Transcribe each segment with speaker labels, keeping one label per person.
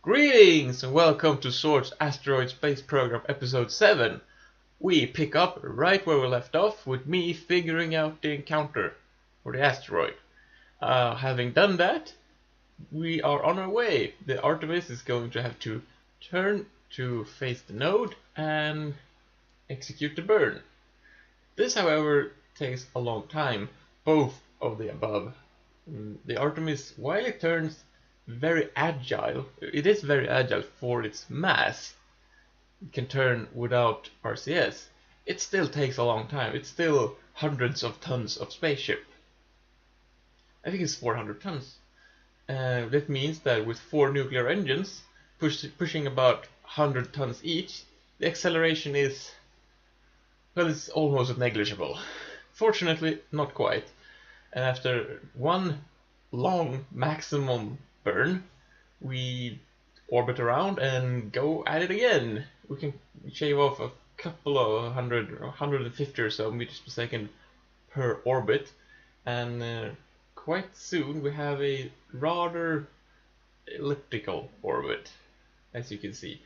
Speaker 1: Greetings and welcome to Zord's Asteroid Space Program Episode 7. We pick up right where we left off with me figuring out the encounter for the asteroid. Having done that, we are on our way. The Artemis is going to have to turn to face the node and execute the burn. This, however, takes a long time, both of the above. The Artemis, while it turns very agile, it is very agile for its mass. It can turn without RCS. It still takes a long time. It's still hundreds of tons of spaceship. I think it's 400 tons. That means that with 4 nuclear engines pushing about 100 tons each, the acceleration is, well, it's almost negligible. Fortunately, not quite. And after one long maximum burn, we orbit around and go at it again. We can shave off a couple of 150 or so meters per second per orbit, and quite soon we have a rather elliptical orbit, as you can see.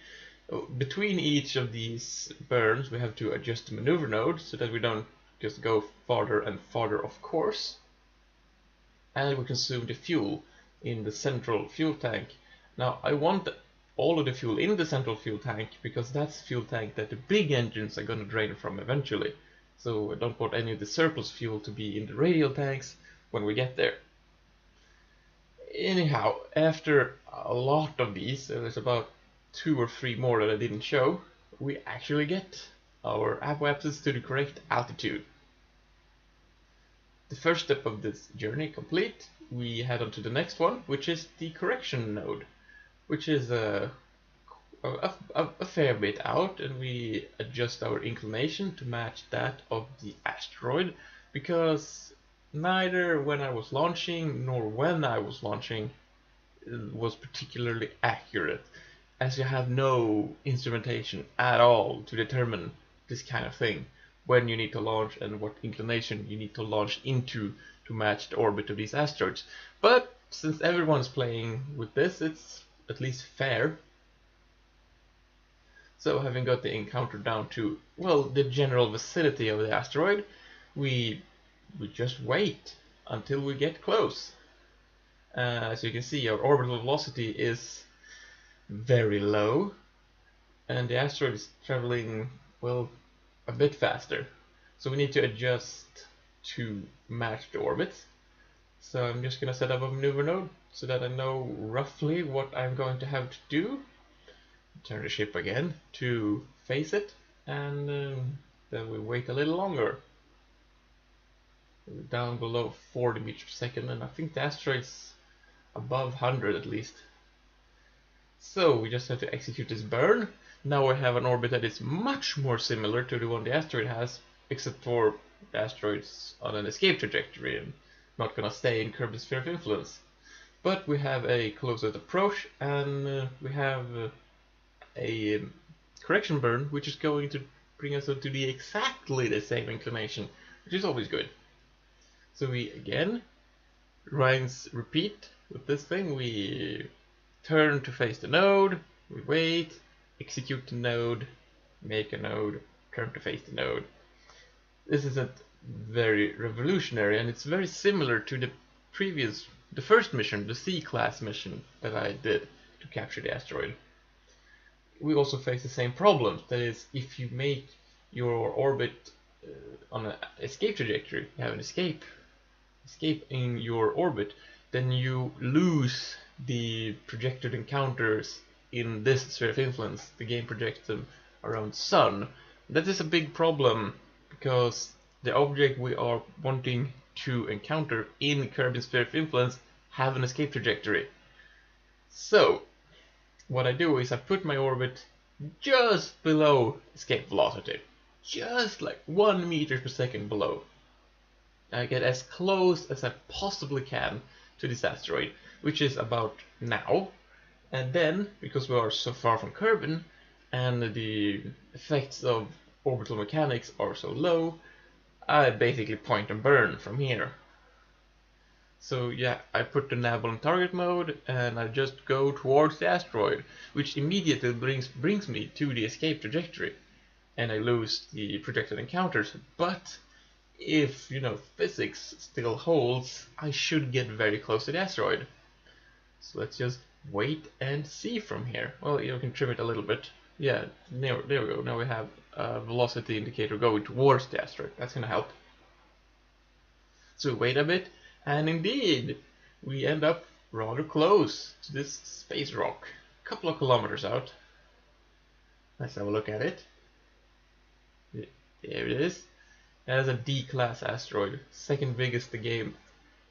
Speaker 1: Between each of these burns we have to adjust the maneuver node so that we don't just go farther and farther off course, and we consume the fuel in the central fuel tank. Now I want all of the fuel in the central fuel tank because that's the fuel tank that the big engines are going to drain from eventually. So I don't want any of the surplus fuel to be in the radial tanks when we get there. Anyhow, after a lot of these, there's about 2 or 3 more that I didn't show, we actually get our apoapsis to the correct altitude. The first step of this journey complete, we head on to the next one, which is the correction node, which is a fair bit out, and we adjust our inclination to match that of the asteroid, because neither when I was launching nor when I was launching was particularly accurate, as you have no instrumentation at all to determine this kind of thing, when you need to launch and what inclination you need to launch into to match the orbit of these asteroids. But since everyone's playing with this, it's at least fair. So having got the encounter down to, well, the general vicinity of the asteroid, we just wait until we get close. As you can see, our orbital velocity is very low, and the asteroid is traveling, well, a bit faster. So we need to adjust to match the orbits. So I'm just going to set up a maneuver node so that I know roughly what I'm going to have to do. Turn the ship again to face it, and then we wait a little longer. We're down below 40 meters per second, and I think the asteroid's above 100 at least. So we just have to execute this burn. Now we have an orbit that is much more similar to the one the asteroid has, except for the asteroid's on an escape trajectory and not gonna stay in Kerbin's sphere of influence. But we have a closer approach, and we have a correction burn, which is going to bring us up to the exactly the same inclination, which is always good. So we again rinse repeat with this thing. We turn to face the node, we wait, execute the node, make a node, turn to face the node. This isn't very revolutionary, and it's very similar to the first mission, the C-class mission that I did to capture the asteroid. We also face the same problems. That is, if you make your orbit on an escape trajectory, you have an escape in your orbit, then you lose the projected encounters in this sphere of influence. The game projects them around Sun. That is a big problem because the object we are wanting to encounter in Kerbin's sphere of influence have an escape trajectory. So what I do is I put my orbit just below escape velocity, just like 1 meter per second below. I get as close as I possibly can to this asteroid, which is about now. And then, because we are so far from Kerbin and the effects of orbital mechanics are so low, I basically point and burn from here. So yeah, I put the nav on target mode and I just go towards the asteroid, which immediately brings me to the escape trajectory, and I lose the projected encounters. But if, physics still holds, I should get very close to the asteroid. So let's just wait and see from here. Well, you can trim it a little bit. Yeah, there we go. Now we have a velocity indicator going towards the asteroid. That's gonna help. So wait a bit, and indeed, we end up rather close to this space rock. A couple of kilometers out. Let's have a look at it. There it is. It has a D-class asteroid, second biggest the game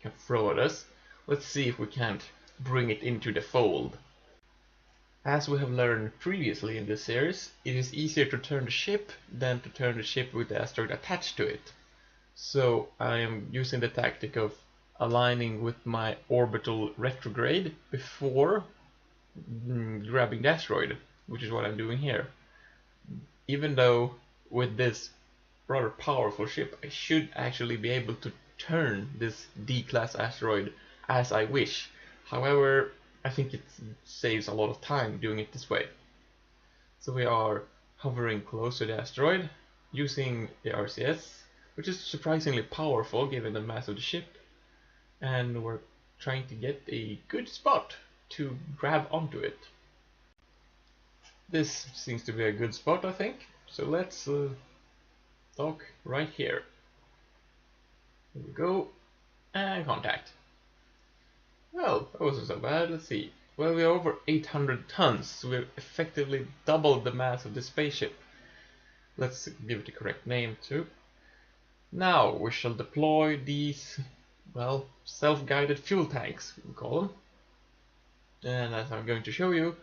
Speaker 1: can throw at us. Let's see if we can't bring it into the fold. As we have learned previously in this series, it is easier to turn the ship than to turn the ship with the asteroid attached to it. So I am using the tactic of aligning with my orbital retrograde before grabbing the asteroid, which is what I'm doing here. Even though with this rather powerful ship, I should actually be able to turn this D-class asteroid as I wish. However, I think it saves a lot of time doing it this way. So we are hovering close to the asteroid, using the RCS, which is surprisingly powerful given the mass of the ship, and we're trying to get a good spot to grab onto it. This seems to be a good spot, I think, so let's dock right here. Here we go, and contact. Well, that wasn't so bad. Let's see. Well, we're over 800 tons, so we've effectively doubled the mass of the spaceship. Let's give it the correct name too. Now we shall deploy these, well, self-guided fuel tanks, we call them. And as I'm going to show you,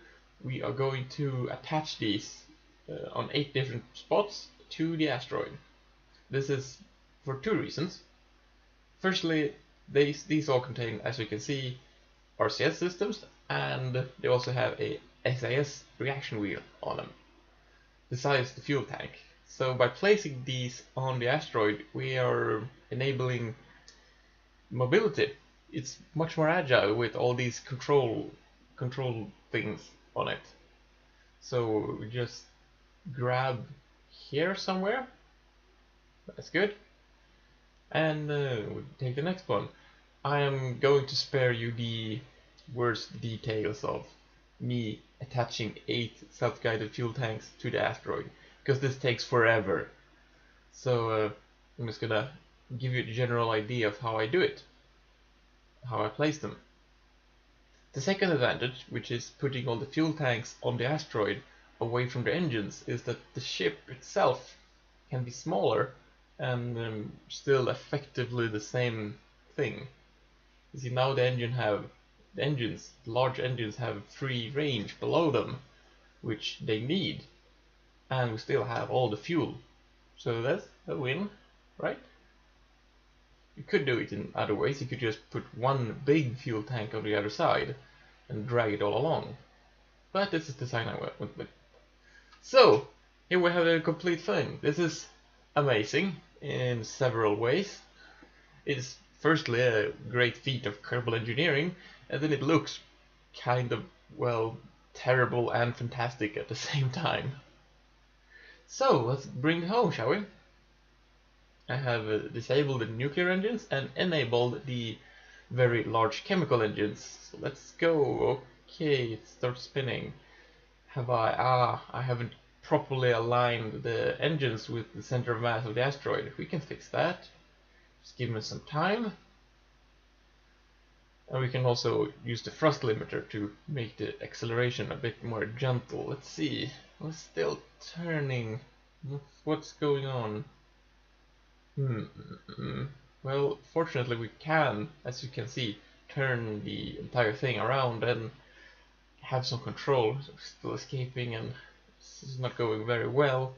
Speaker 1: we are going to attach these on 8 different spots to the asteroid. This is for 2 reasons. Firstly, these all contain, as you can see, RCS systems, and they also have a SAS reaction wheel on them, besides the fuel tank. So by placing these on the asteroid, we are enabling mobility. It's much more agile with all these control things on it. So we just grab here somewhere. That's good. And we take the next one. I am going to spare you the worst details of me attaching 8 self-guided fuel tanks to the asteroid, because this takes forever. So I'm just gonna give you a general idea of how I do it, how I place them. The second advantage, which is putting all the fuel tanks on the asteroid away from the engines, is that the ship itself can be smaller and still effectively the same thing. You see, now the large engines have free range below them, which they need, and we still have all the fuel. So that's a win, right? You could do it in other ways. You could just put one big fuel tank on the other side and drag it all along. But this is the design I went with. So, here we have the complete thing. This is amazing in several ways. It's firstly a great feat of Kerbal engineering, and then it looks kind of, well, terrible and fantastic at the same time. So, let's bring it home, shall we? I have disabled the nuclear engines and enabled the very large chemical engines. So let's go. Okay, it starts spinning. I haven't properly aligned the engines with the center of mass of the asteroid. We can fix that. Just give me some time. And we can also use the thrust limiter to make the acceleration a bit more gentle. Let's see. We're still turning. What's going on? Well, fortunately we can, as you can see, turn the entire thing around and have some control. So we're still escaping and this is not going very well.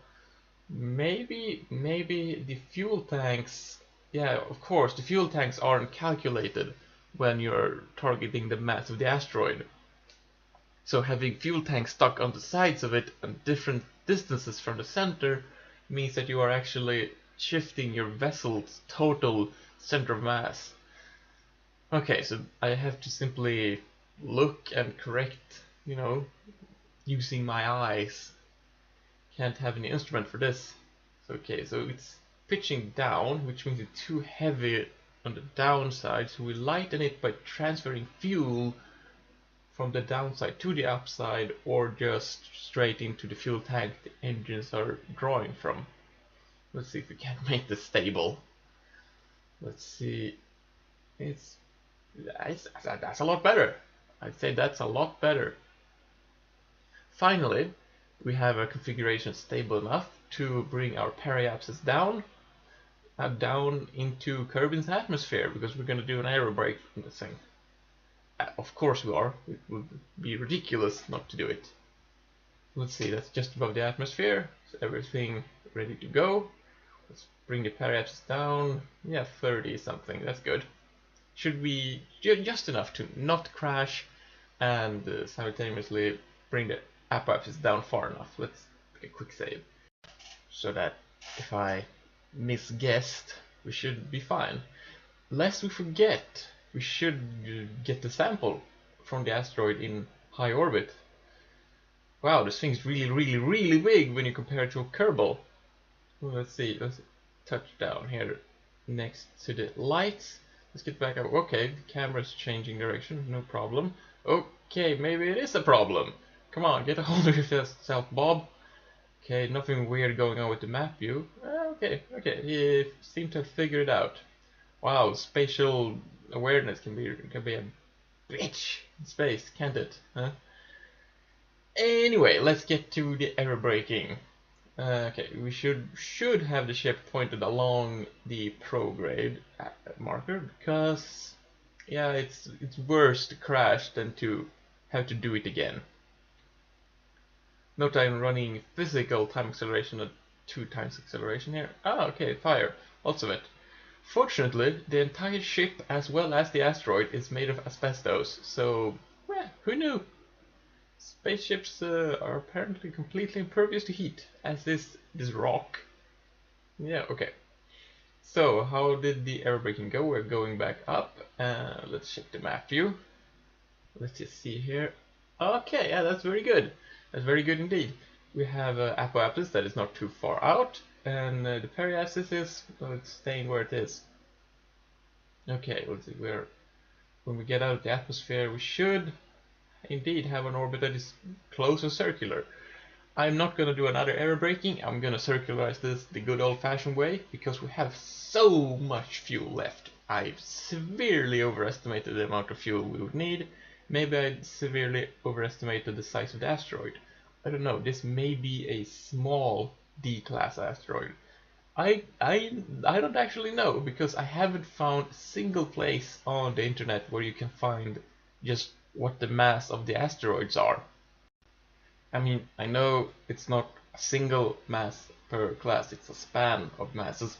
Speaker 1: Maybe the fuel tanks, yeah, of course, the fuel tanks aren't calculated when you're targeting the mass of the asteroid. So having fuel tanks stuck on the sides of it and different distances from the center means that you are actually shifting your vessel's total center of mass. Okay, so I have to simply look and correct, using my eyes. Can't have any instrument for this. Okay, so it's pitching down, which means it's too heavy on the downside, so we lighten it by transferring fuel from the downside to the upside, or just straight into the fuel tank the engines are drawing from. Let's see if we can make this stable. Let's see. That's a lot better. I'd say that's a lot better. Finally, we have a configuration stable enough to bring our periapsis down into Kerbin's atmosphere, because we're going to do an aero brake from this thing. Of course we are. It would be ridiculous not to do it. Let's see, that's just above the atmosphere, so everything ready to go. Let's bring the periapsis down. Yeah, 30 something, that's good. Should be just enough to not crash and simultaneously bring the apoapsis down far enough. Let's make a quick save, so that if I misguessed, we should be fine. Lest we forget, we should get the sample from the asteroid in high orbit. Wow, this thing's really big when you compare it to a Kerbal. Well, let's see, let's touch down here next to the lights. Let's get back up. Okay, the camera's changing direction, no problem. Okay, maybe it is a problem. Come on, get a hold of yourself, Bob. Okay, nothing weird going on with the map view. Okay, you seem to have figured it out. Wow, spatial awareness can be a bitch in space, can't it? Huh? Anyway, let's get to the aero braking. Okay, we should have the ship pointed along the prograde marker, because yeah, it's worse to crash than to have to do it again. Note I'm running physical time acceleration at 2 times acceleration here. Okay, fire, lots of it. Fortunately, the entire ship as well as the asteroid is made of asbestos, so who knew? Spaceships are apparently completely impervious to heat, as is this rock. Yeah, okay. So, how did the aero braking go? We're going back up. Let's check the map view. Let's just see here. Okay, yeah, that's very good. That's very good indeed. We have apoapsis that is not too far out, and the periapsis is, well, it's staying where it is. Okay, let's see, when we get out of the atmosphere, we should indeed have an orbit that is close to circular. I'm not going to do another aero braking. I'm going to circularize this the good old-fashioned way, because we have so much fuel left. I've severely overestimated the amount of fuel we would need. Maybe I severely overestimated the size of the asteroid. I don't know, this may be a small D-class asteroid. I don't actually know, because I haven't found a single place on the internet where you can find just what the mass of the asteroids are. I mean, I know it's not a single mass per class, it's a span of masses.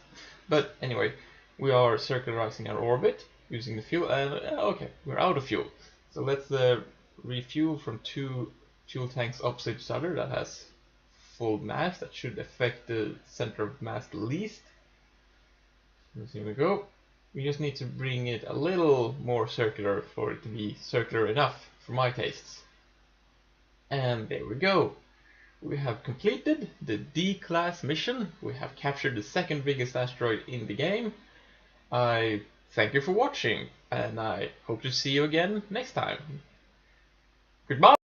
Speaker 1: But anyway, we are circularizing our orbit using the fuel, and okay, we're out of fuel. So let's refuel from 2 fuel tanks opposite each other that has full mass. That should affect the center of mass the least. So here we go. We just need to bring it a little more circular for it to be circular enough for my tastes. And there we go. We have completed the D-class mission. We have captured the second biggest asteroid in the game. I thank you for watching, and I hope to see you again next time. Goodbye!